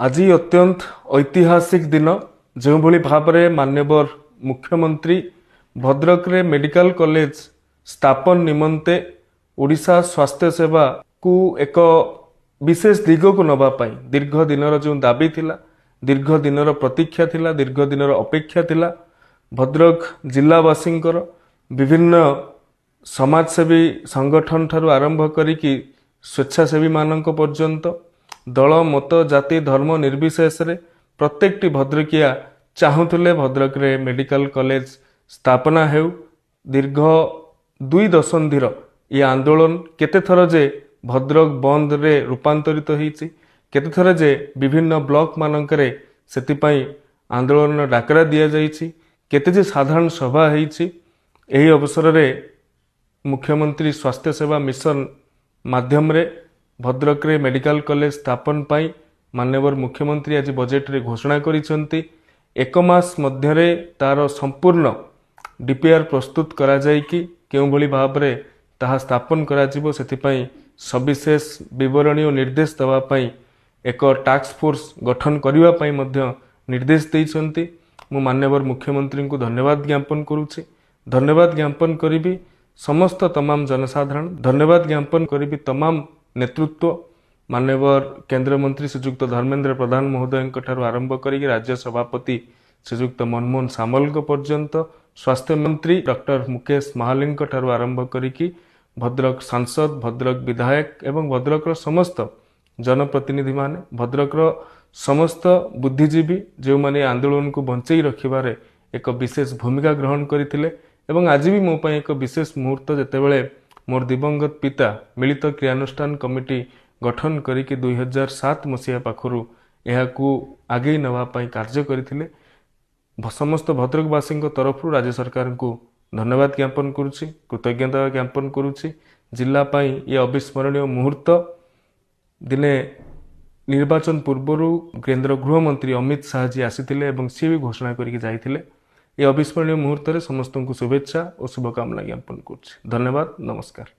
आज अत्यंत ऐतिहासिक दिन जो भली भाव में माननीय मुख्यमंत्री भद्रक रे मेडिकल कॉलेज स्थापन निमंते ओडिशा स्वास्थ्य सेवा को एक विशेष दिग को नवापाई दीर्घ दिन जो दाबी थिला, दीर्घ दिन प्रतीक्षा थिला, दीर्घ दिन अपेक्षा थिला। भद्रक जिलावासी विभिन्न समाजसेवी संगठन ठारू आरंभ करिकी स्वेच्छासेवी मानक पर्यंत दल मत जाति धर्म निर्विशेष रे प्रत्येकटी भद्रकिया चाहूले भद्रक रे मेडिकल कॉलेज स्थापना हेउ। दीर्घ 2 दशंधिर ये आंदोलन केते थर जे भद्रक बंद रे रूपांतरित होईची, केते थर जे विभिन्न ब्लॉक मानकरे सेतिपाई आंदोलन डाकरा दिया जाईची, केते जे साधारण सभा होईची। एही अवसर रे मुख्यमंत्री स्वास्थ्य सेवा मिशन माध्यम रे भद्रक रे मेडिकल कॉलेज स्थापन पाई माननीय मुख्यमंत्री आज बजेट रे घोषणा करिसंती। 1 मास मध्यरे तार संपूर्ण डीपीआर प्रस्तुत करा जाय कि केउ भली भाव रे ताहा स्थापन करा जिवो, सेतिपाई सविशेष विवरणी और निर्देश दवा पाई एक टास्क फोर्स गठन करिवा पाई मध्य निर्देश दैछंती। मु माननीय मुख्यमंत्री को धन्यवाद ज्ञापन करूछि। धन्यवाद ज्ञापन करिबी समस्त तमाम जनसाधारण, धन्यवाद ज्ञापन करिबी तमाम नेतृत्व माननीय केंद्र मंत्री श्रीजुक्त धर्मेंद्र प्रधान महोदय आरंभ करी राज्य सभापति श्रीजुक्त मनमोहन सामल पर्यंत, स्वास्थ्य मंत्री डॉक्टर मुकेश महालिंग आरंभ करी भद्रक सांसद, भद्रक विधायक एवं भद्रक समस्त जनप्रतिनिधि माने, भद्रक समस्त बुद्धिजीवी जो माने आंदोलन को बंचई रखिबारे एक विशेष भूमिका ग्रहण करथिले। एवं आज भी मो पई एक विशेष मुहूर्त जेतेबेले मोर दिवंगत पिता मिलित क्रियानुष्ठान कमिटी गठन करिके 2007 मसीहा पाखरु एहाकू आगे नवा पाई कार्य करथिले। समस्त भद्रकवासी तरफ राज्य सरकार को धन्यवाद ज्ञापन करुछि, कृतज्ञता ज्ञापन करुछि। जिला पाई ये अविस्मरणीय मुहूर्त दिने निर्वाचन पूर्व केंद्र गृहमंत्री अमित शाह जी आसीथिले एवं सी भी घोषणा करके जाइथिले। ये अविस्मरणीय मुहूर्त रे समस्त को शुभेच्छा और शुभकामना ज्ञापन करुछि। धन्यवाद, नमस्कार।